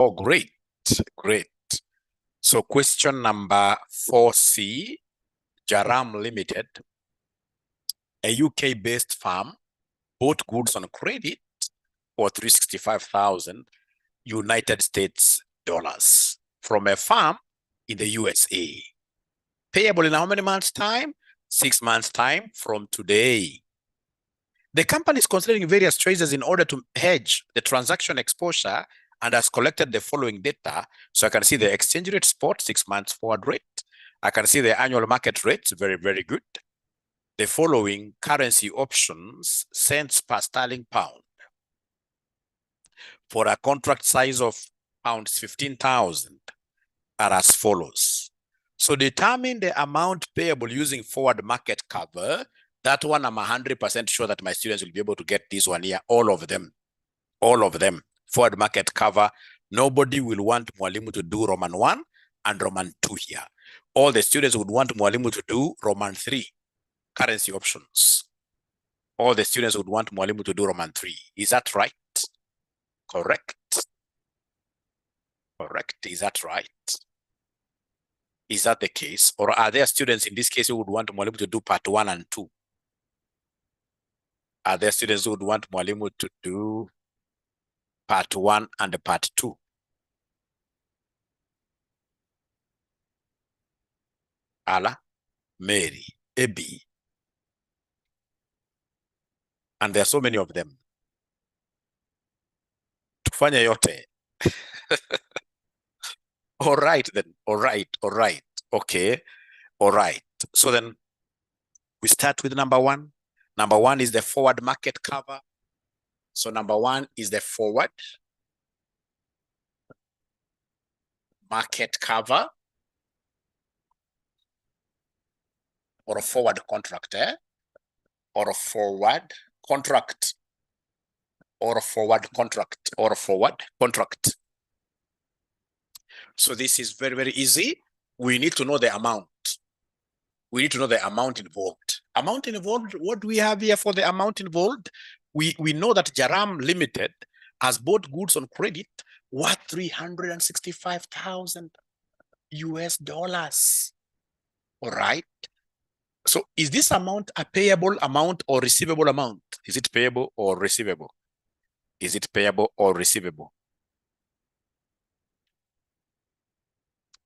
Oh, great, great. So question number 4C, 𝐻𝐸 Limited, a UK-based firm, bought goods on credit for 365,000 United States dollars from a firm in the USA. Payable in how many months' time? 6 months' time from today. The company is considering various choices in order to hedge the transaction exposure and has collected the following data. So I can see the exchange rate spot, 6 months forward rate. I can see the annual market rates, very, very good. The following currency options, cents per sterling pound. For a contract size of pounds 15,000 are as follows. So determine the amount payable using forward market cover. That one I'm 100% sure that my students will be able to get this one here, all of them, forward market cover. Nobody will want Mwalimu to do Roman 1 and Roman 2 here. All the students would want Mwalimu to do Roman 3, currency options. All the students would want Mwalimu to do Roman 3. Is that right? Correct. Correct. Is that right? Is that the case? Or are there students in this case who would want Mwalimu to do part 1 and 2? Are there students who would want Mwalimu to do part 1 and part 2? Ala, Mary, Ebi. And there are so many of them. Tufanya yote. All right then. All right. Okay. All right. So then we start with number 1. Number 1 is the forward market cover. So number 1 is the forward market cover or a forward contract, or a forward contract, or a forward contract, or a forward contract. So this is very, very easy. We need to know the amount. We need to know the amount involved. Amount involved, what do we have here for the amount involved? We know that 𝐻𝐸 Limited has bought goods on credit worth 365,000 US dollars. All right. So is this amount a payable amount or receivable amount? Is it payable or receivable? Is it payable or receivable?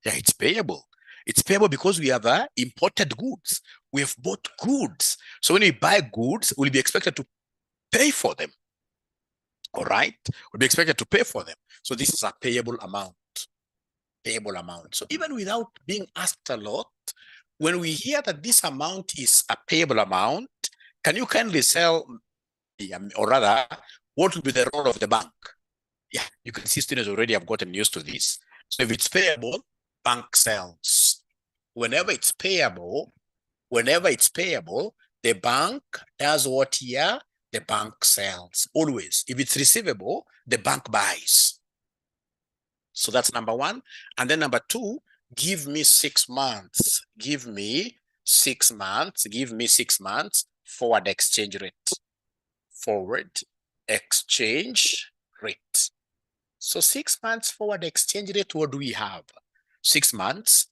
Yeah, it's payable. It's payable because we have imported goods. We have bought goods. So when we buy goods, we'll be expected to pay for them. All right? We'll be expected to pay for them. So this is a payable amount. Payable amount. So even without being asked a lot, when we hear that this amount is a payable amount, can you kindly tell, or rather, what will be the role of the bank? Yeah, you can see students already have gotten used to this. So if it's payable, bank sells. Whenever it's payable, the bank does what here? The bank sells. Always. If it's receivable, the bank buys. So that's number 1. And then number 2, give me 6 months. Give me 6 months. Give me 6 months forward exchange rate. Forward exchange rate. So 6 months forward exchange rate, what do we have? 6 months.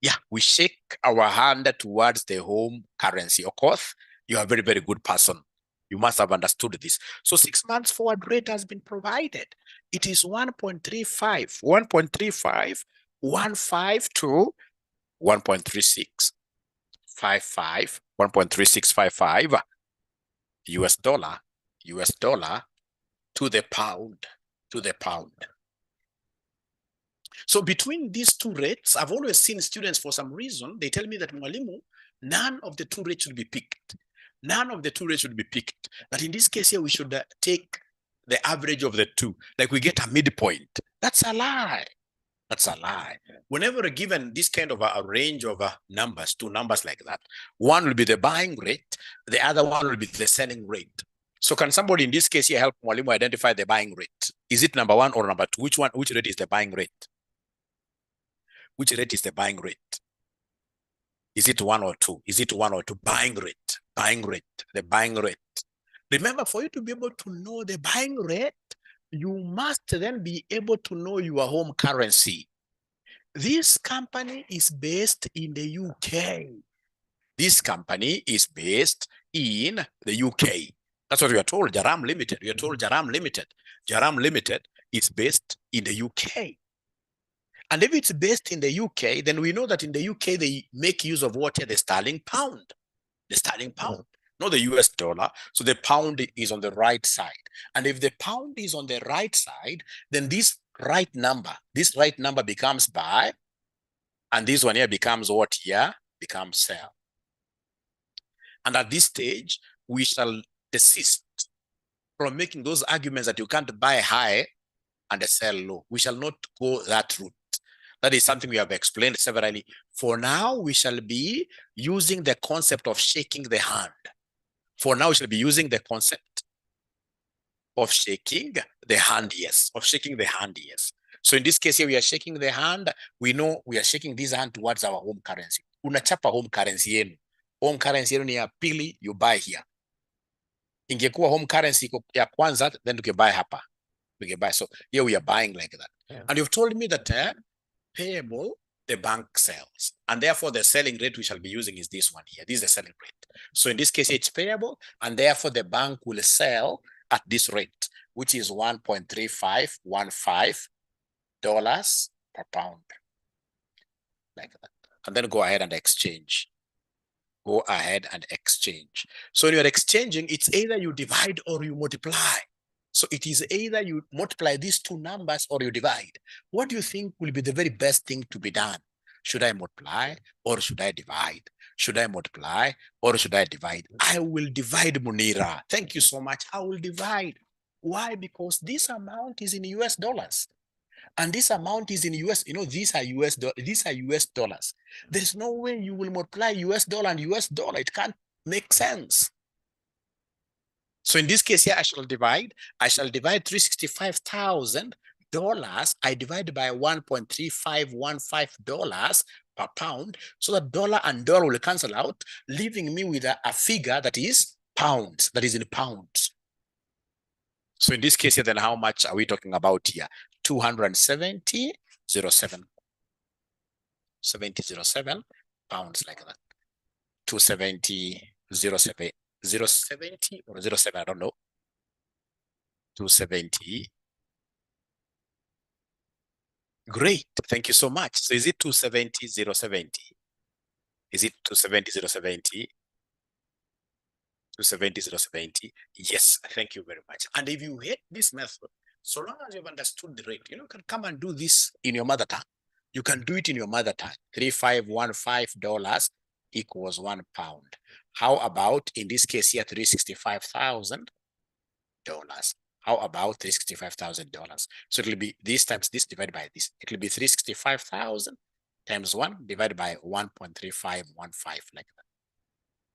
Yeah, we shake our hand towards the home currency. Of course, you are a very, very good person. You must have understood this. So 6 months forward rate has been provided. It is 1.35, 1.35, 152, 1.3655, 1.3655 US dollar to the pound, So between these two rates, I've always seen students, for some reason, they tell me that Mwalimu, none of the two rates should be picked. None of the two rates should be picked. That in this case here, we should take the average of the two, like we get a midpoint. That's a lie. That's a lie. Whenever we're given this kind of a range of numbers, 2 numbers like that, one will be the buying rate, the other one will be the selling rate. So can somebody in this case here help Mwalimu identify the buying rate? Is it number 1 or number 2? Which rate is the buying rate? Which rate is the buying rate? Is it 1 or 2? Is it 1 or 2? Buying rate, the buying rate. Remember, for you to be able to know the buying rate, you must then be able to know your home currency. This company is based in the UK. This company is based in the UK. That's what we are told, 𝐿 Limited. We are told 𝐿 Limited. 𝐿 Limited is based in the UK. And if it's based in the UK, then we know that in the UK, they make use of what? The sterling pound. The sterling pound, not the US dollar. So the pound is on the right side. And if the pound is on the right side, then this right number becomes buy. And this one here becomes what here? Becomes sell. And at this stage, we shall desist from making those arguments that you can't buy high and sell low. We shall not go that route. That is something we have explained severally. For now, we shall be using the concept of shaking the hand. For now, we shall be using the concept of shaking the hand, yes. Of shaking the hand, yes. So in this case here, we are shaking the hand. We know we are shaking this hand towards our home currency. Unachapa home currency yenu. Home currency yenu ni ya pili, you buy here. Ingekuwa home currency ya kwanza, then you can buy hapa. We can buy. So here we are buying like that. Yeah. And you've told me that payable, the bank sells. And therefore the selling rate we shall be using is this one here. This is the selling rate. So in this case, it's payable. And therefore the bank will sell at this rate, which is $1.3515 per pound. Like that. And then go ahead and exchange. Go ahead and exchange. So when you're exchanging, it's either you divide or you multiply. So it is either you multiply these two numbers or you divide. What do you think will be the very best thing to be done? Should I multiply or should I divide? Should I multiply or should I divide? I will divide, Munira. Thank you so much. I will divide. Why? Because this amount is in US dollars. And this amount is in US, these are US dollars. There's no way you will multiply US dollar and US dollar. It can't make sense. So in this case here, I shall divide $365,000. I divide by $1.3515 per pound, so that dollar and dollar will cancel out, leaving me with a figure that is pounds, that is in pounds. So in this case here, then how much are we talking about here? 270.07 pounds, like that. 270.07 070 or 07, I don't know. 270. Great, thank you so much. So is it 270.070? Is it 270.070? 270.070? Yes, thank you very much. And if you hate this method, so long as you've understood the rate, you can come and do this in your mother tongue. You can do it in your mother tongue. $3,515 equals 1 pound. How about, in this case here, $365,000? How about $365,000? So it will be this times this divided by this. It will be 365,000 times 1 divided by 1.3515, like that.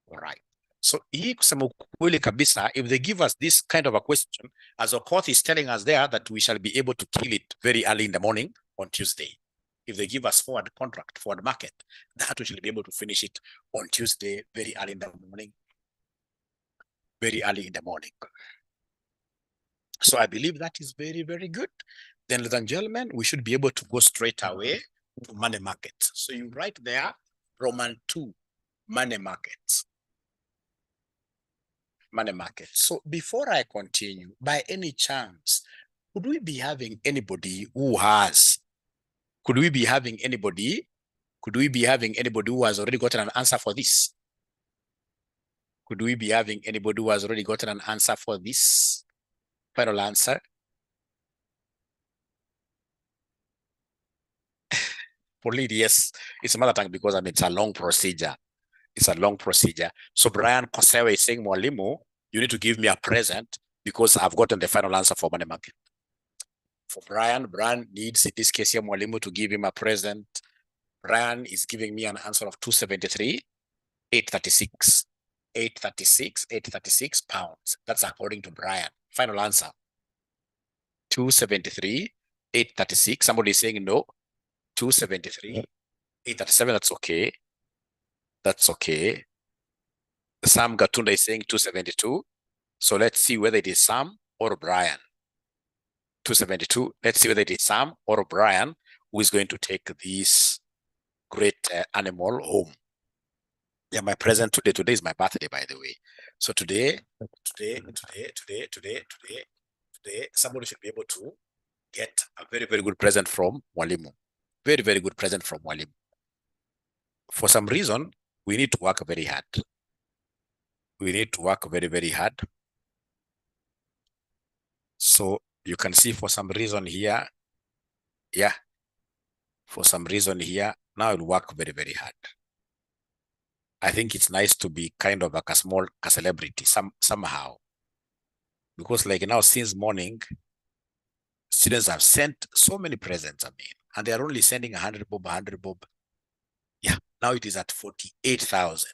All right. So if they give us this kind of a question, as Okoth is telling us there that we shall be able to kill it very early in the morning on Tuesday. If they give us forward market, that we shall be able to finish it on Tuesday, very early in the morning. Very early in the morning. So I believe that is very, very good. Then, ladies and gentlemen, we should be able to go straight away to money markets. So you write there, Roman 2, money markets. Money market. So before I continue, by any chance, could we be having anybody who has who has already gotten an answer for this? Could we be having anybody who has already gotten an answer for this? Final answer. For lead, yes, it's a mother tongue because it's a long procedure. It's a long procedure. So Brian Kosewe is saying, Mwalimu, you need to give me a present because I've gotten the final answer for money market. For Brian needs, in this case here, Mwalimu to give him a present. Brian is giving me an answer of 836 pounds. That's according to Brian. Final answer. 273,836. Somebody is saying no. 273,837. That's okay. That's okay. Sam Gatunda is saying 272. So let's see whether it is Sam or Brian. 272. Let's see whether it is Sam or Brian who is going to take this great animal home. Yeah, my present today. Today is my birthday, by the way. So today, somebody should be able to get a very, very good present from Mwalimu. Very, very good present from Mwalimu. For some reason, we need to work very hard. We need to work very, very hard. So you can see for some reason here, yeah, for some reason here, now it'll work very, very hard. I think it's nice to be kind of like a celebrity somehow. Because like now since morning, students have sent so many presents, I mean, and they are only sending 100 bob, 100 bob. Yeah, now it is at 48,000.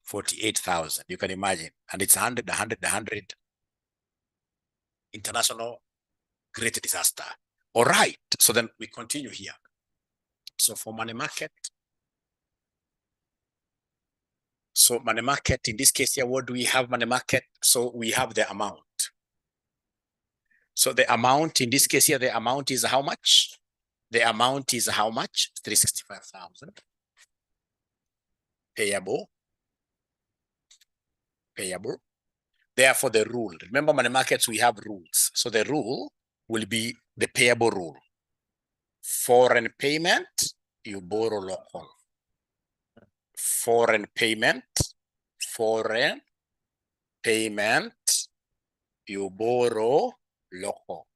48,000, you can imagine. And it's 100, 100, 100. International great disaster. All right, so then we continue here. So for money market, so money market, in this case here, what do we have money market? So we have the amount. So the amount, in this case here, the amount is how much? The amount is how much? 365,000. Payable. Payable. Therefore, the rule. Remember, money markets, we have rules. So the rule will be the payable rule. Foreign payment, you borrow local. Foreign payment, you borrow local.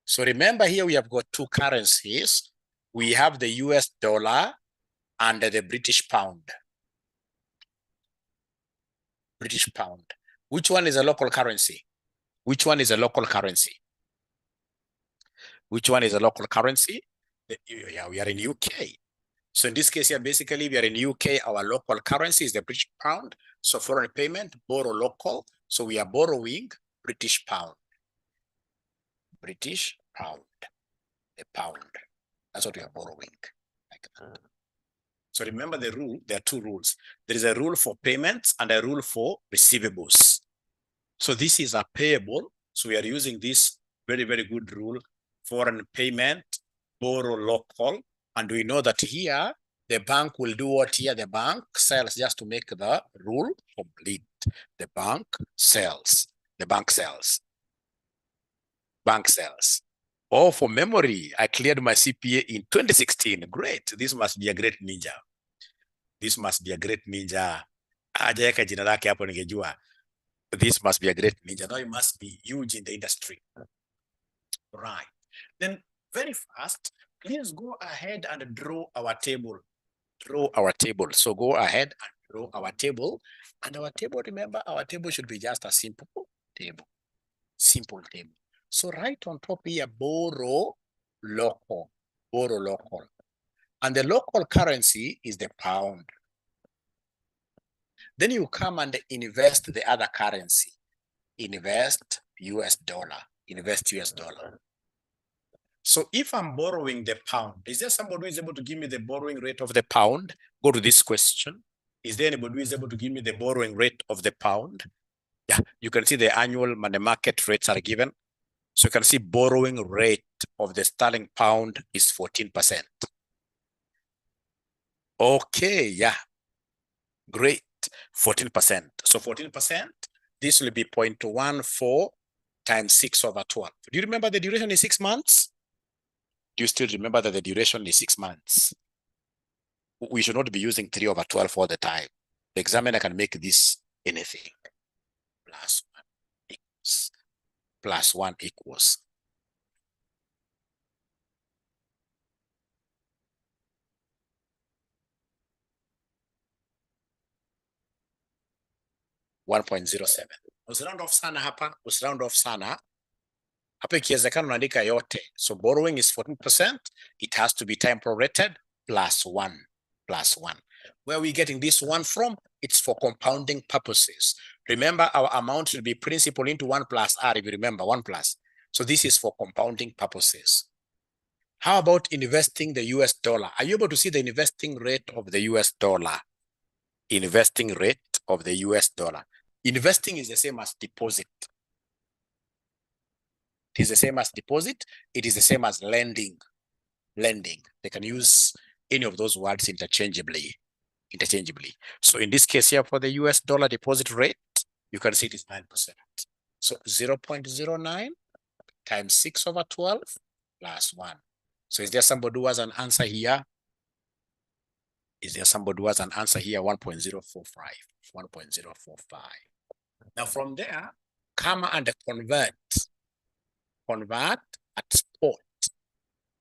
So remember here we have got two currencies. We have the US dollar and the British pound. British pound. Which one is a local currency? Which one is a local currency? Which one is a local currency? Yeah, we are in UK. So in this case here, basically we are in UK, our local currency is the British pound. So foreign payment, borrow local. So we are borrowing British pound. British pound, the pound. That's what we are borrowing. Like that. So remember the rule, there are two rules. There is a rule for payments and a rule for receivables. So this is a payable. So we are using this very, very good rule, foreign payment, borrow local. And we know that here, the bank will do what here? The bank sells, just to make the rule complete. The bank sells. The bank sells. Bank sells. Oh, for memory, I cleared my CPA in 2016. Great. This must be a great ninja. This must be a great ninja. Ajaweka jina lake hapo ningejua. This must be a great ninja. Now it must be huge in the industry. Right. Then very fast, please go ahead and draw our table. Draw our table. So go ahead and draw our table. And our table, remember, our table should be just a simple table. Simple table. So right on top here, borrow local. Borrow local. And the local currency is the pound. Then you come and invest the other currency. Invest US dollar. Invest US dollar. So if I'm borrowing the pound, is there somebody who is able to give me the borrowing rate of the pound? Go to this question. Is there anybody who is able to give me the borrowing rate of the pound? Yeah, you can see the annual money market rates are given. So you can see borrowing rate of the sterling pound is 14%. Okay, yeah, great, 14%. So 14%, this will be 0.14 times 6/12. Do you remember the duration is 6 months? Do you still remember that the duration is 6 months? We should not be using 3/12 all the time. The examiner can make this anything. Plus 1 equals. Plus 1 equals. $1.07. Usiround off sana hapa, usiround off sana. Hapa ikiwezekana unaandika yote. So borrowing is 14%. It has to be time prorated plus 1. Plus 1. Where are we getting this one from? It's for compounding purposes. Remember, our amount should be principal into 1 plus R, if you remember, 1 plus. So this is for compounding purposes. How about investing the US dollar? Are you able to see the investing rate of the US dollar? Investing rate of the US dollar. Investing is the same as deposit. It is the same as deposit. It is the same as lending. Lending. They can use any of those words interchangeably. So in this case here, for the US dollar deposit rate, you can see it is 9%. So 0.09 times 6 over 12 plus 1. So is there somebody who has an answer here? Is there somebody who has an answer here? 1.045. 1.045. Now from there, come and convert. Convert at spot.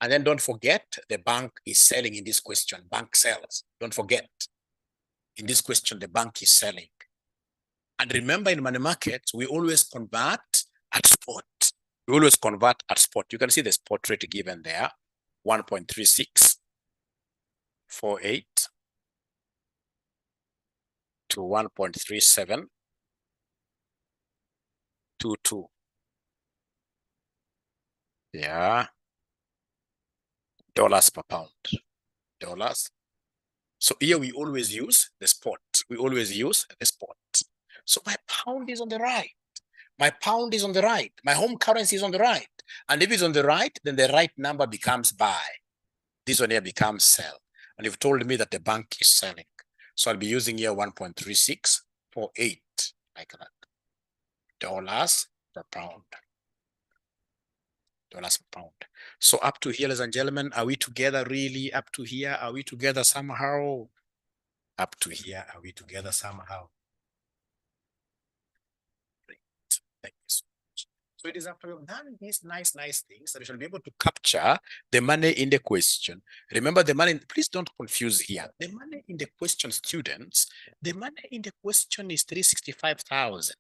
And then don't forget, the bank is selling in this question. Bank sells. Don't forget. In this question, the bank is selling. And remember, in money markets, we always convert at spot. We always convert at spot. You can see the spot rate given there, 1.3648 to 1.3722. Yeah. Dollars per pound. Dollars. So here we always use the spot. We always use the spot. So my pound is on the right. My pound is on the right. My home currency is on the right. And if it's on the right, then the right number becomes buy. This one here becomes sell. And you've told me that the bank is selling. So I'll be using here 1.3648, like that. Dollars per pound. Dollars per pound. So up to here, ladies and gentlemen, are we together really? Up to here, are we together somehow? Up to here, are we together somehow? Great. Thank you so much. So it is after we've done these nice things that we shall be able to capture the money in the question. Remember the money, please don't confuse here. The money in the question, students, the money in the question is 365,000.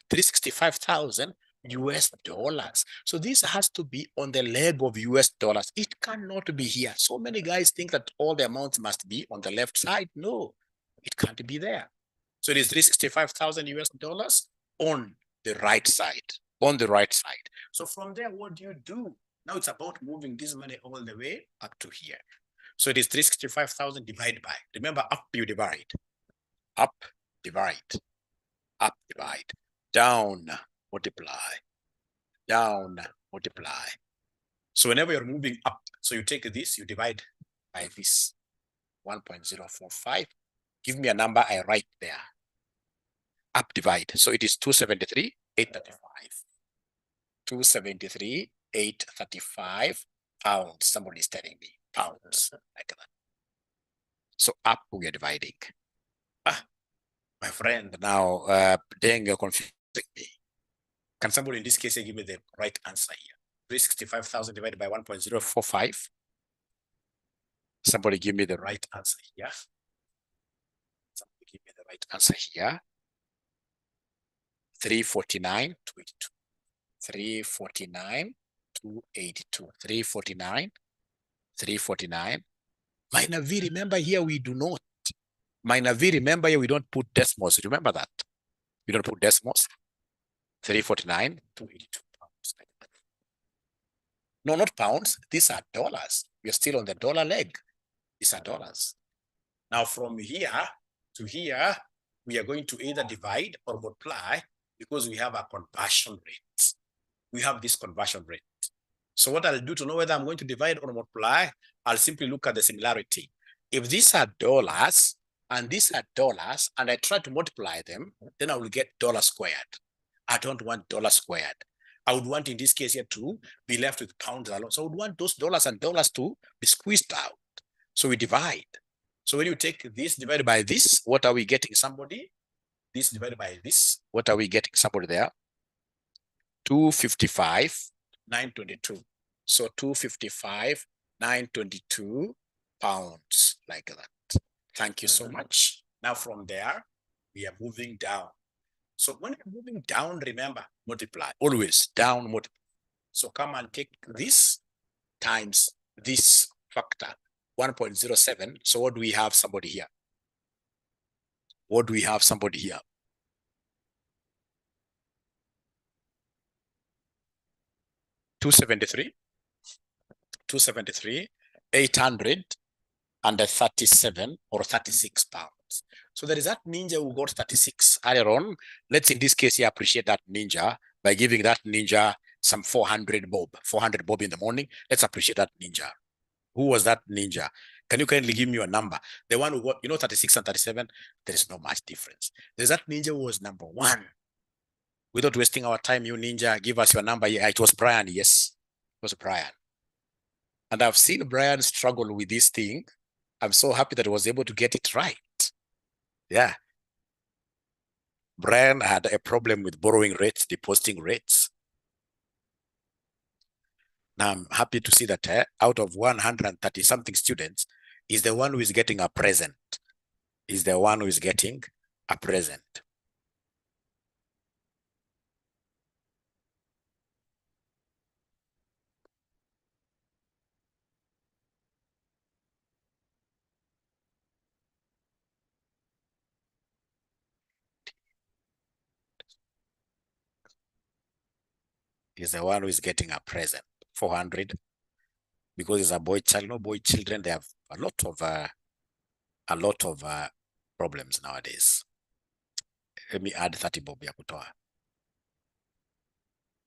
365,000 US dollars. So this has to be on the leg of US dollars. It cannot be here. So many guys think that all the amounts must be on the left side. No, it can't be there. So it is 365,000 US dollars on the right side. On the right side. So from there, what do? Now it's about moving this money all the way up to here. So it is 365,000 divided by. Remember, up you divide. Up, divide. Up, divide. Down, multiply. Down, multiply. So whenever you're moving up, so you take this, you divide by this 1.045. Give me a number I write there. Up, divide. So it is 273,835. 273,835 pounds. Somebody is telling me pounds, like that. So up we are dividing. My friend, now then you're confusing me. Can somebody in this case give me the right answer here? 365,000 divided by 1.045. Somebody give me the right answer here. Somebody give me the right answer here. 349,282. 349,282. 349. Minor V, remember here we do not. Minor V, remember here we don't put decimals. Remember that. We don't put decimals. 349,282 pounds. No, not pounds. These are dollars. We are still on the dollar leg. These are dollars. Now from here to here, we are going to either divide or multiply because we have a conversion rate. We have this conversion rate. So what I'll do to know whether I'm going to divide or multiply, I'll simply look at the similarity. If these are dollars and these are dollars and I try to multiply them, then I will get dollar squared. I don't want dollar squared. I would want in this case here to be left with pounds alone. So I would want those dollars and dollars to be squeezed out. So we divide. So when you take this divided by this, what are we getting somebody? This divided by this, what are we getting somebody there? 255,922. So 255,922 pounds, like that. Thank you so much. Now from there, we are moving down. So when you're moving down, remember, multiply. Always down, multiply. So come and take this times this factor, 1.07. So what do we have somebody here? What do we have somebody here? 273, 837 or 36 pounds. So there is that ninja who got 36 earlier on. Let's in this case here appreciate that ninja by giving that ninja some 400 bob, 400 bob in the morning. Let's appreciate that ninja. Who was that ninja? Can you kindly give me your number? The one who got, 36 and 37, there is no much difference. There's that ninja who was number one. Without wasting our time, you ninja, give us your number. Yeah, it was Brian, yes. It was Brian. And I've seen Brian struggle with this thing. I'm so happy that he was able to get it right. Yeah. Brian had a problem with borrowing rates, depositing rates. Now I'm happy to see that out of 130 something students, is the one who is getting a present. Is the one who is getting a present. Is the one who is getting a present. 400, because it's a boy child. No, boy children, they have a lot of problems nowadays. Let me add 30 bob ya kutoa.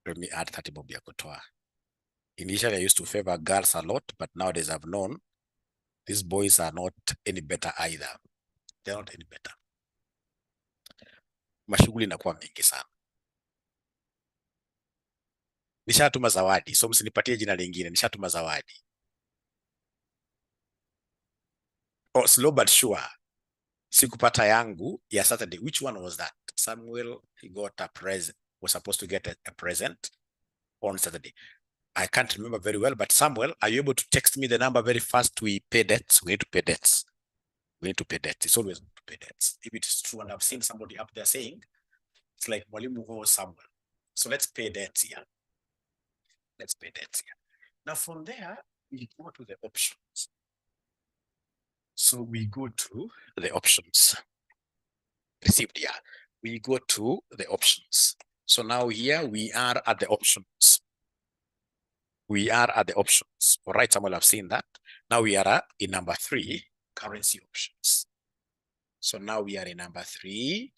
Let me add 30 bob ya kutoa. Initially, I used to favor girls a lot, but nowadays I've known these boys are not any better either. They're not any better. Mashughuli inakuwa mingi sana. Nishatuma zawadi, so msinipatie jina lingine. Nishatuma zawadi. Oh, slow but sure. Sikupata yangu ya Saturday. Which one was that? Samuel, he got a present. Was supposed to get a present on Saturday. I can't remember very well, but Samuel, are you able to text me the number very fast? We pay debts. We need to pay debts. We need to pay debts. It's always good to pay debts. If it is true, and I've seen somebody up there saying, it's like Mwalimu or Samuel. So let's pay debts here. Let's pay debts here. Now from there, we go to the options. So we go to the options. Received here. We go to the options. So now here we are at the options. We are at the options. All right, Samuel, I've seen that. Now we are in number 3, currency options. So now we are in number 3,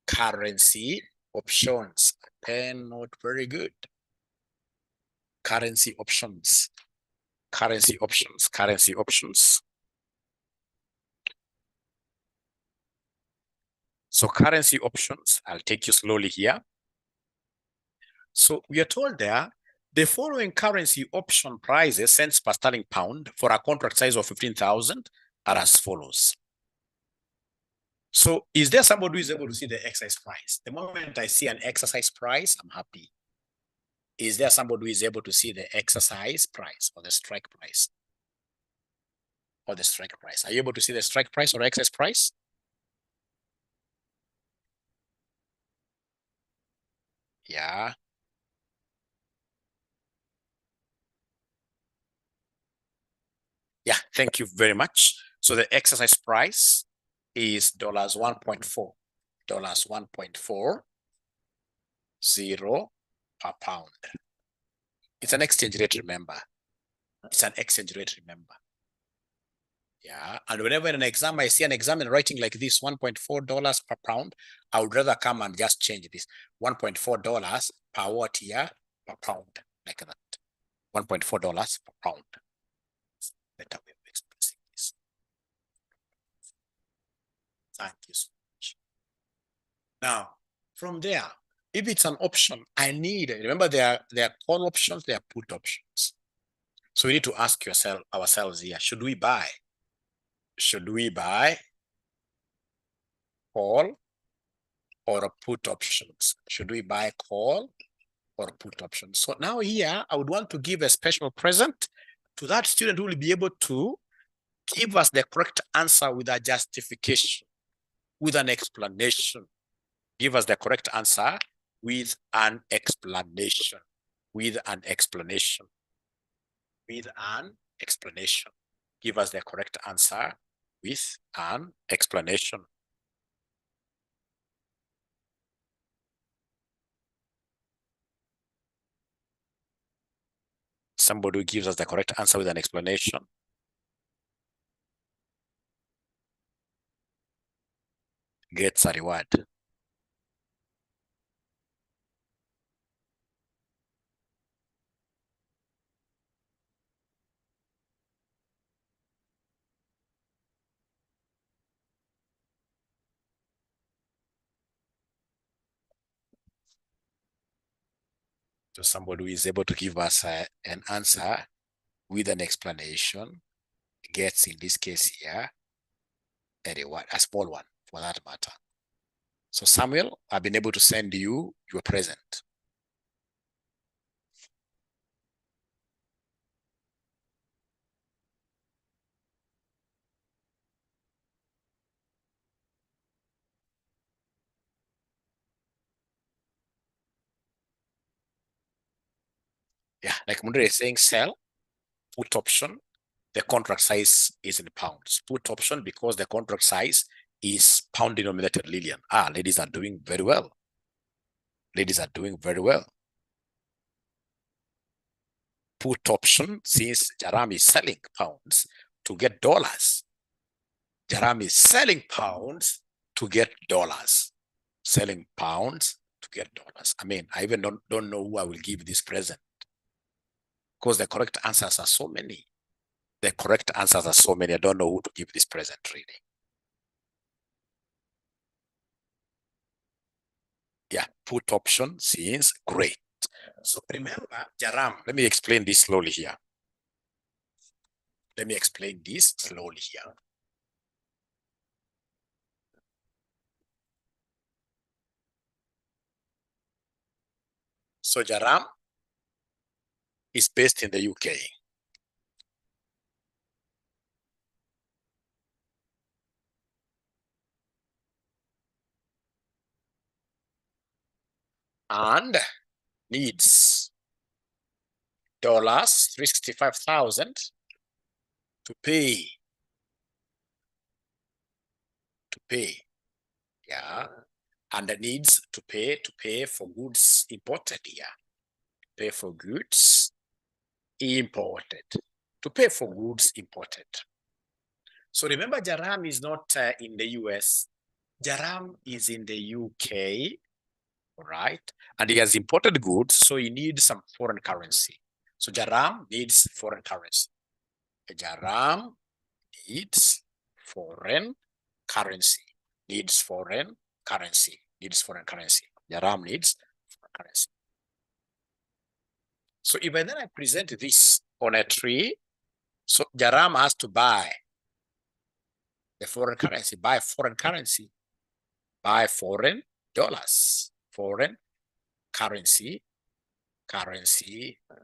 currency options. Pen note, very good. Currency options. Currency options. Currency options. So currency options, I'll take you slowly here. So we are told there, the following currency option prices cents per sterling pound for a contract size of 15,000 are as follows. So is there somebody who is able to see the exercise price? The moment I see an exercise price, I'm happy. Is there somebody who is able to see the exercise price or the strike price? Or the strike price? Are you able to see the strike price or exercise price? Yeah. Yeah, thank you very much. So the exercise price is $1.4. $1.40 per pound. It's an exchange rate, remember. It's an exchange rate, remember. Yeah, and whenever in an exam, I see an examiner writing like this, $1.4 per pound, I would rather come and just change this. $1.4 per what here? Per pound, like that. $1.4 per pound. Better way of expressing this. Thank you so much. Now, from there, if it's an option, I need, remember there are call options, there are put options. So we need to ask ourselves here, should we buy? Should we buy call or put options? Should we buy call or put options? So now here, I would want to give a special present to that student who will be able to give us the correct answer with a justification, with an explanation. Give us the correct answer with an explanation, with an explanation, with an explanation. Give us the correct answer with an explanation. Somebody who gives us the correct answer with an explanation gets a reward. So somebody who is able to give us an answer with an explanation gets, in this case here, a reward, a small one for that matter. So Samuel, I've been able to send you your present. Yeah, like Mundre is saying, sell, put option, the contract size is in pounds. Put option because the contract size is pound denominated, Lillian. Ladies are doing very well. Ladies are doing very well. Put option, since Jaram is selling pounds to get dollars. Jaram is selling pounds to get dollars. Selling pounds to get dollars. I mean, I even don't know who I will give this present, because the correct answers are so many. The correct answers are so many. I don't know who to give this present, really. Yeah, put option seems great. So remember, Jaram, let me explain this slowly here. Let me explain this slowly here. So Jaram is based in the UK. And needs $365,000 to pay. Yeah. And needs to pay for goods imported here. Pay for goods imported. To pay for goods imported. So remember, Jaram is not in the US. Jaram is in the UK, right? And he has imported goods, so he needs some foreign currency. So Jaram needs foreign currency. Jaram needs foreign currency. Needs foreign currency. Needs foreign currency. Jaram needs foreign currency. So if I present this on a tree, so Jaram has to buy the foreign currency, buy foreign currency, buy foreign dollars, foreign currency,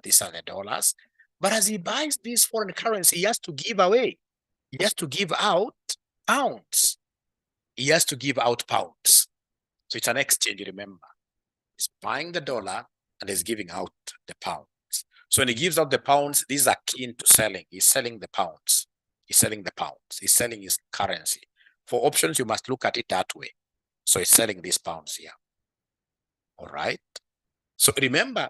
these are the dollars. But as he buys this foreign currency, he has to give away. He has to give out pounds. He has to give out pounds. So it's an exchange, remember. He's buying the dollar and he's giving out the pounds. So when he gives out the pounds, these are akin to selling. He's selling the pounds. He's selling the pounds. He's selling his currency. For options, you must look at it that way. So he's selling these pounds here. All right. So remember,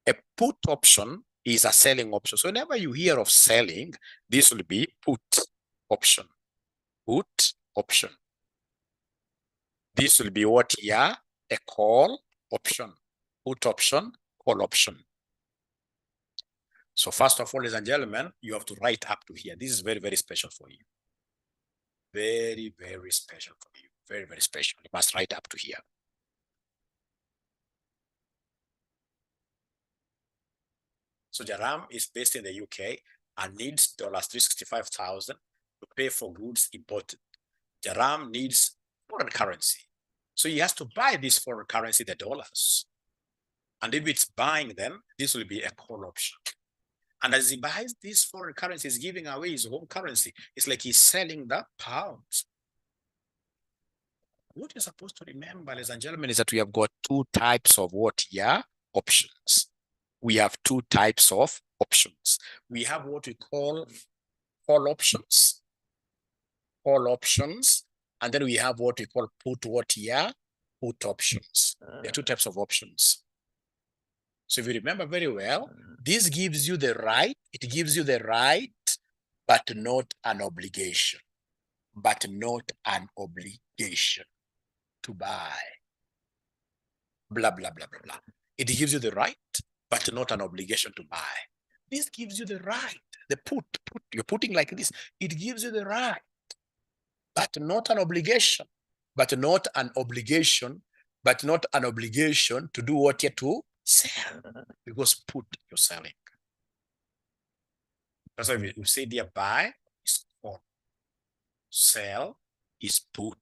a put option is a selling option. So whenever you hear of selling, this will be put option. Put option. This will be what here? A call option. Put option, call option. So first of all, ladies and gentlemen, you have to write up to here. This is very, very special for you. Very, very special for you. Very, very special. You must write up to here. So Jaram is based in the UK and needs $365,000 to pay for goods imported. Jaram needs foreign currency. So he has to buy this foreign currency, the dollars. And if it's buying them, this will be a call option. And as he buys this foreign currency, he's giving away his home currency. It's like he's selling the pounds. What you're supposed to remember, ladies and gentlemen, is that we have got two types of what here? Options. We have two types of options. We have what we call call options. Call options. And then we have what we call put what here? Put options. There are two types of options. So if you remember very well, this gives you the right, it gives you the right, but not an obligation. But not an obligation to buy. Blah, blah, blah, blah, blah. It gives you the right, but not an obligation to buy. This gives you the right. The put, you're putting like this. It gives you the right, but not an obligation. But not an obligation, but not an obligation to do what you to Sell. Because put, you're selling. That's why we say there, buy is call. Sell is put.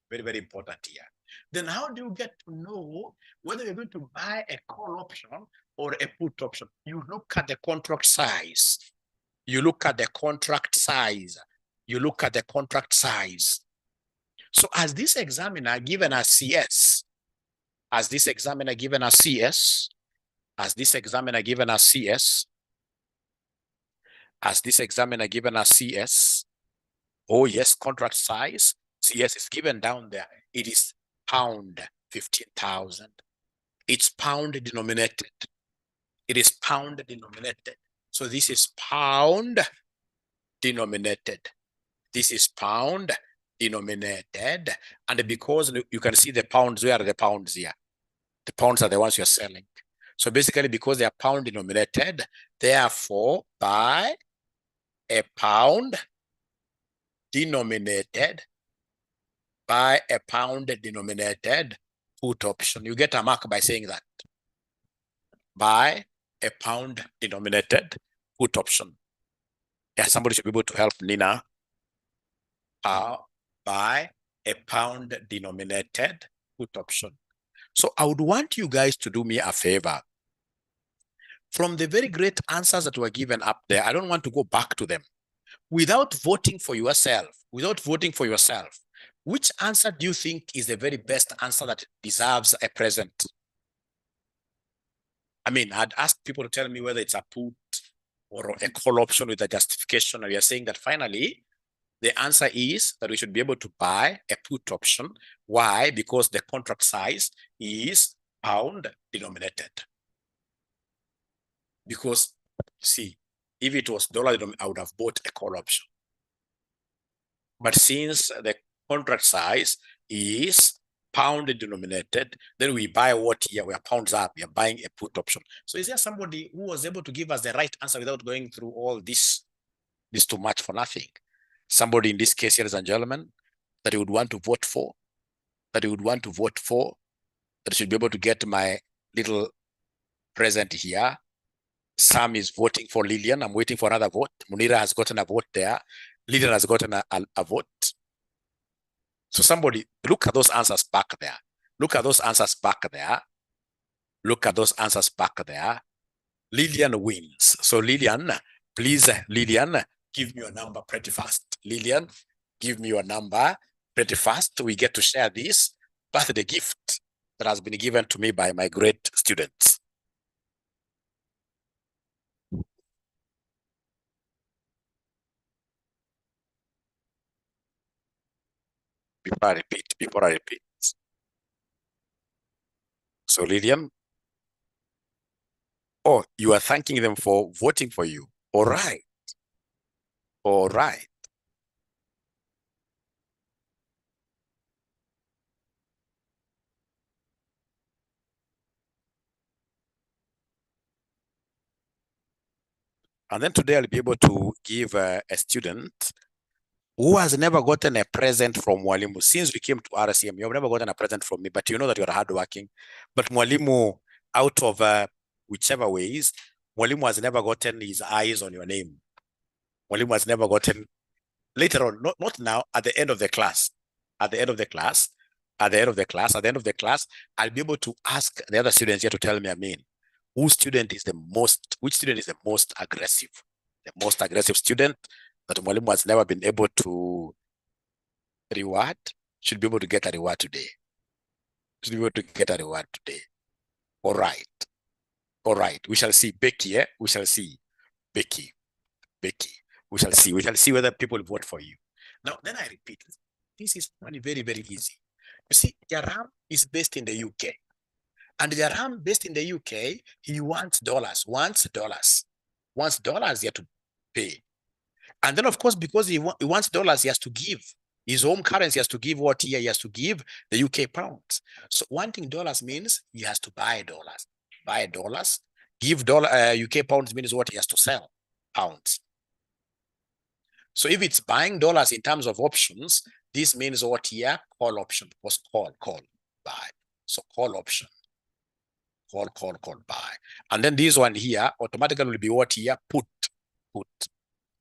Very, very important here. Then how do you get to know whether you're going to buy a call option or a put option? You look at the contract size. You look at the contract size. You look at the contract size. So as this examiner given a CS, as this examiner given a CS, as this examiner given a CS, as this examiner given a CS, oh yes, contract size, CS is given down there. It is pound 15,000. It's pound denominated. It is pound denominated. So this is pound denominated. This is pound denominated. And because you can see the pounds, where are the pounds here? The pounds are the ones you're selling. So basically, because they are pound denominated, therefore, buy a pound denominated, buy a pound denominated put option. You get a mark by saying that. Buy a pound denominated put option. Yeah, somebody should be able to help Nina. Buy a pound denominated put option. So I would want you guys to do me a favor. From the very great answers that were given up there, I don't want to go back to them. Without voting for yourself, which answer do you think is the very best answer that deserves a present? I mean, I'd ask people to tell me whether it's a put or a call option with a justification. And we are saying that finally, the answer is that we should be able to buy a put option. Why? Because the contract size is pound denominated. Because, see, if it was dollar, I would have bought a call option. But since the contract size is pound denominated, then we buy what here? We are pounds up. We are buying a put option. So is there somebody who was able to give us the right answer without going through all this? This too much for nothing. Somebody in this case, ladies and gentlemen, that you would want to vote for, that should be able to get my little present here. Sam is voting for Lillian. I'm waiting for another vote. Munira has gotten a vote there. Lillian has gotten a vote. So somebody, look at those answers back there. Look at those answers back there. Look at those answers back there. Lillian wins. So Lillian, please, Lillian, give me your number pretty fast. Lillian, give me your number pretty fast. We get to share this birthday gift that has been given to me by my great students. Before I repeat. So Lillian, oh, you are thanking them for voting for you. All right. All right. And then today I'll be able to give a student who has never gotten a present from Mwalimu. Since we came to RCM, you have never gotten a present from me, but you know that you're hardworking. But Mwalimu, out of whichever ways, Mwalimu has never gotten his eyes on your name. Mwalimu has never gotten, later on, not now, at the end of the class. At the end of the class, I'll be able to ask the other students here to tell me, I mean, which student is the most aggressive? The most aggressive student that Mwalimu has never been able to reward should be able to get a reward today. All right. All right. We shall see Becky. We shall see Becky. We shall see whether people vote for you. Now, then I repeat, this is very, very easy. You see, Jaram is based in the UK. And Jaram based in the UK, he wants dollars, wants dollars here to pay. And then, of course, because he wants dollars, he has to give his home currency, has to give what here? He has to give the UK pounds. So wanting dollars means he has to buy dollars. Give UK pounds means what? He has to sell pounds. So if it's buying dollars in terms of options, this means what here? Call option. Was call, buy. So call option. call, buy. And then this one here automatically will be what here? Put.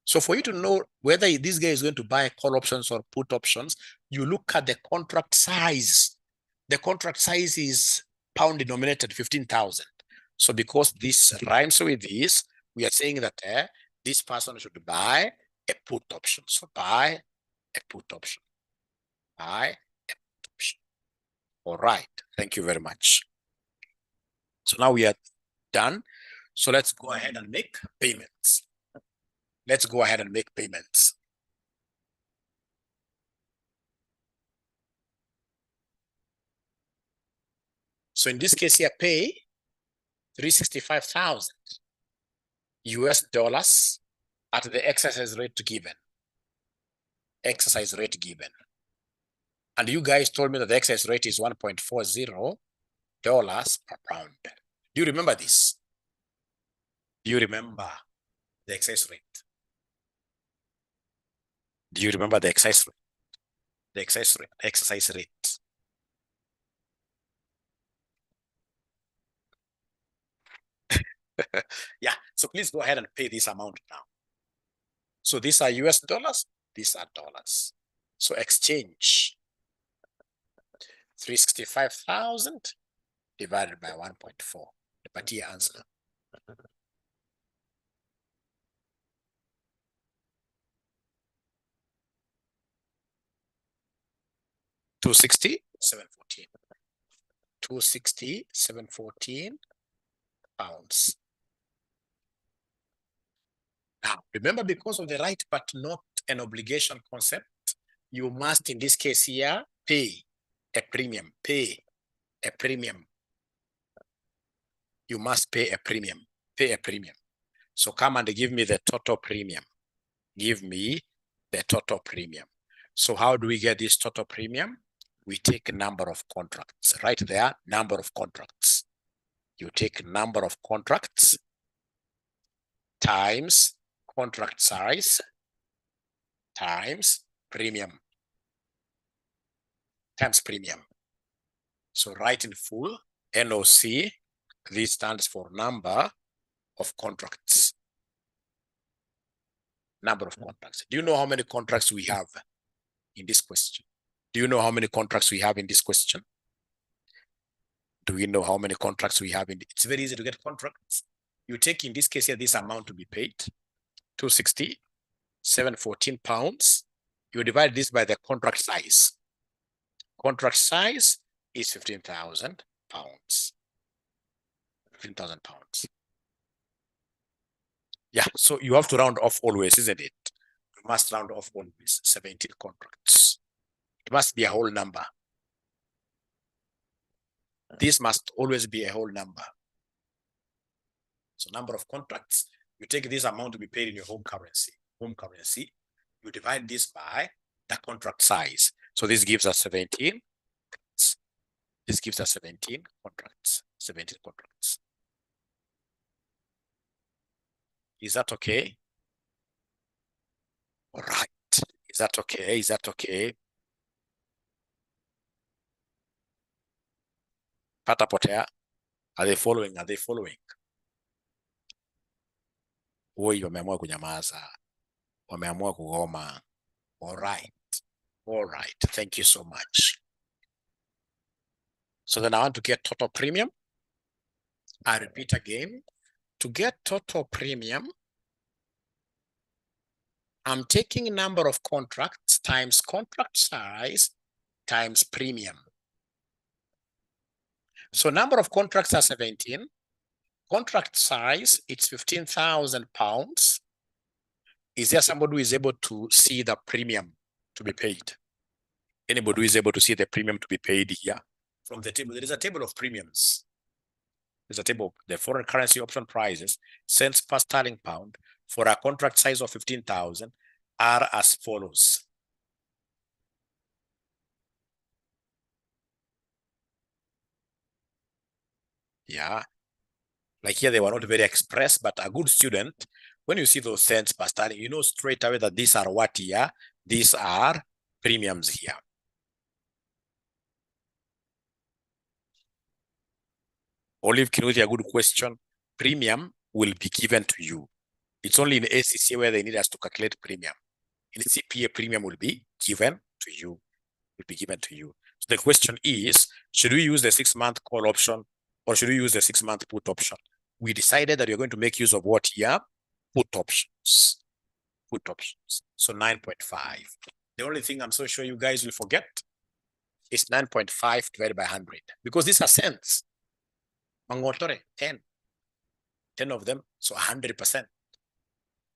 So for you to know whether this guy is going to buy call options or put options, you look at the contract size. The contract size is pound denominated 15,000. So because this rhymes with this, we are saying that this person should buy a put option. So buy a put option. Buy a put option. All right. Thank you very much. So now we are done. So let's go ahead and make payments. Let's go ahead and make payments. So in this case here, pay 365,000 US dollars at the exercise rate given. Exercise rate given. And you guys told me that the exercise rate is $1.40 per pound. Do you remember this? Do you remember the exercise rate? Do you remember the exercise rate? The exercise rate. Yeah, so please go ahead and pay this amount now. So these are US dollars, these are dollars. So exchange 365,000 divided by 1.4. The party answer. $260,714. 260,714 pounds. Now, remember, because of the right but not an obligation concept, you must, in this case here, pay a premium. Pay a premium. You must pay a premium. Pay a premium. So come and give me the total premium. Give me the total premium. So how do we get this total premium? We take number of contracts. Right there, number of contracts. You take number of contracts times contract size times premium. Times premium. So write in full, NOC, this stands for number of contracts. Number of contracts. Do you know how many contracts we have in this question? Do you know how many contracts we have in this question? Do we know how many contracts we have in it's very easy to get contracts. You take, in this case here, this amount to be paid, 260,714 pounds. You divide this by the contract size. Contract size is 15,000 pounds. 15,000 pounds. Yeah, so you have to round off always, isn't it? You must round off always. 17 contracts. It must be a whole number. This must always be a whole number. So number of contracts, you take this amount to be paid in your home currency. Home currency, you divide this by the contract size. So this gives us 17. This gives us 17 contracts. 17 contracts. Is that okay? All right. Is that okay? Is that okay? Pata potea. Are they following? Are they following? Woi, wameamua kunyamaza. Wameamua kugoma. All right. All right. Thank you so much. So then I want to get total premium. I repeat again. To get total premium, I'm taking number of contracts times contract size times premium. So number of contracts are 17. Contract size, it's 15,000 pounds. Is there somebody who is able to see the premium to be paid? Anybody who is able to see the premium to be paid here? From the table, there is a table of premiums. There's a table, the foreign currency option prices, cents per sterling pound for a contract size of 15,000 are as follows. Yeah. Like here, they were not very expressed, but a good student, when you see those cents per sterling, you know straight away that these are what here? These are premiums here. Olive Kinuthi, a good question. Premium will be given to you. It's only in ACCA where they need us to calculate premium. In CPA, premium will be given to you. Will be given to you. So the question is, should we use the 6-month call option or should we use the 6-month put option? We decided that we're going to make use of what here? Put options. Put options. So 9.5. The only thing I'm so sure you guys will forget is 9.5 divided by 100 because these are cents. Mangotore, 10 of them, so 100%.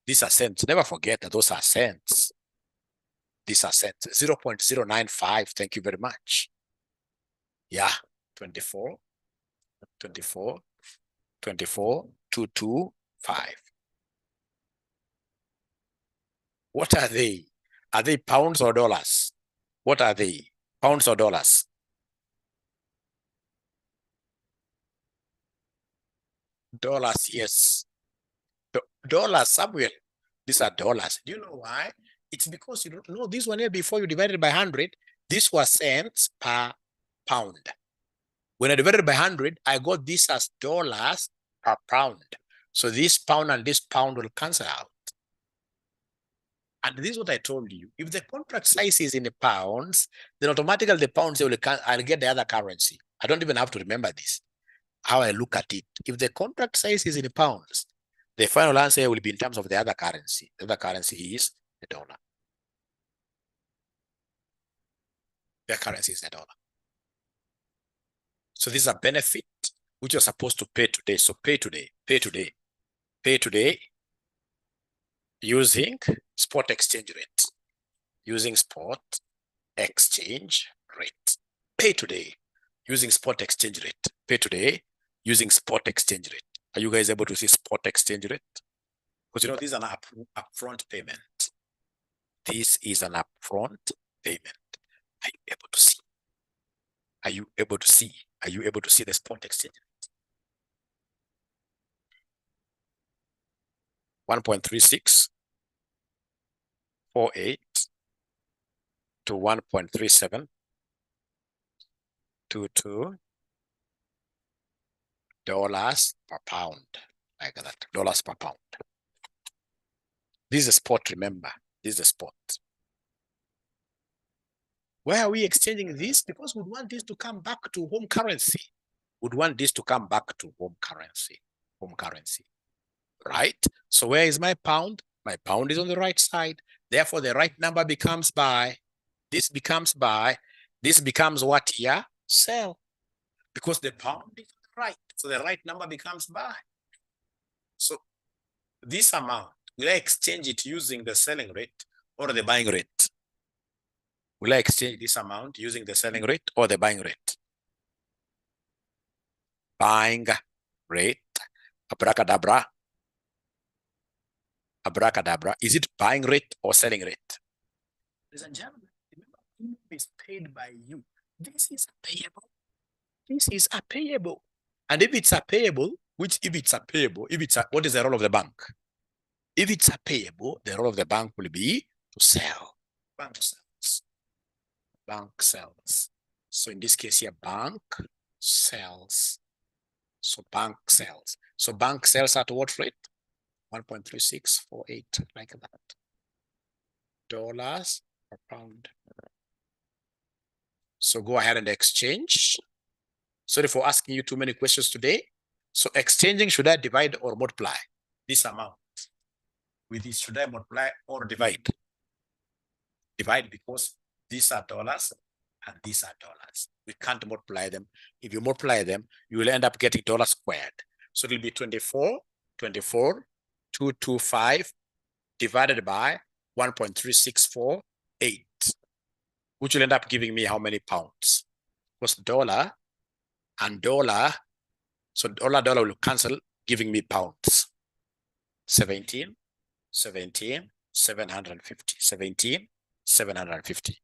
These are cents. Never forget that those are cents. These are cents. 0.095. Thank you very much. Yeah, 24, 225. What are they? Are they pounds or dollars? What are they? Pounds or dollars? Dollars, yes. Dollars, Samuel. These are dollars. Do you know why? It's because you don't know this one here before you divided by 100. This was cents per pound. When I divided by 100, I got this as dollars per pound. So this pound and this pound will cancel out. And this is what I told you. If the contract size is in pounds, then automatically the pounds will I'll get the other currency. I don't even have to remember this. How I look at it. If the contract size is in pounds, the final answer will be in terms of the other currency. The other currency is the dollar. The currency is the dollar. So this is a benefit which you're supposed to pay today. So pay today, pay today, pay today using spot exchange rate. Using spot exchange rate. Pay today using spot exchange rate. Pay today using spot exchange rate. Are you guys able to see spot exchange rate? Because you know, this is an upfront payment. This is an upfront payment. Are you able to see? Are you able to see? Are you able to see the spot exchange rate? 1.3648 to 1.3722 dollars per pound, like that, dollars per pound. This is a spot, remember, this is a spot. Why are we exchanging this? Because we want this to come back to home currency. We'd want this to come back to home currency, right? So where is my pound? My pound is on the right side. Therefore, the right number becomes buy. This becomes buy. This becomes what here? Sell. Because the pound is on the right. So the right number becomes buy. So this amount, will I exchange it using the selling rate or the buying rate? Will I exchange this amount using the selling rate or the buying rate? Buying rate. Abracadabra. Abracadabra. Is it buying rate or selling rate? Ladies and gentlemen, remember, premium is paid by you. This is a payable. This is a payable. And if it's a payable, what is the role of the bank? If it's a payable, the role of the bank will be to sell. Bank sells. Bank sells. So in this case here, bank sells. So bank sells. So bank sells at what rate? 1.3648, like that. Dollars per pound. So go ahead and exchange. Sorry for asking you too many questions today. So exchanging, should I divide or multiply this amount with this? Should I multiply or divide? Divide, because these are dollars and these are dollars. We can't multiply them. If you multiply them, you will end up getting dollars squared. So it will be 24,225 divided by 1.3648, which will end up giving me how many pounds? Because dollar and dollar, so dollar will cancel, giving me pounds. 17,750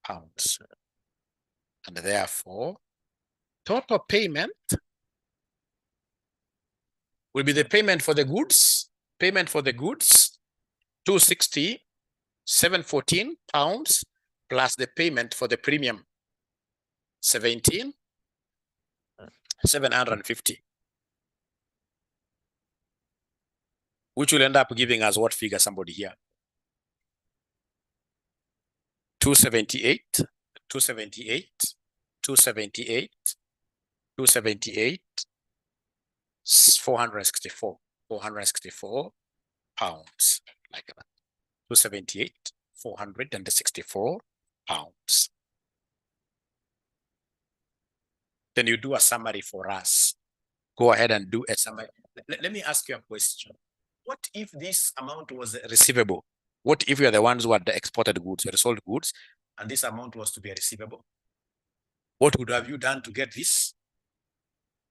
pounds. And therefore, total payment will be the payment for the goods. Payment for the goods, 260,714 pounds, plus the payment for the premium, 17,750 750. Which will end up giving us what figure, somebody here? 278, 278, 278, 278, 464, 464 pounds, like that. 278, 464 pounds. Then you do a summary for us. Go ahead and do a summary. Let me ask you a question. What if this amount was receivable? What if you are the ones who had exported goods, or sold goods, and this amount was to be receivable? What would have you done to get this?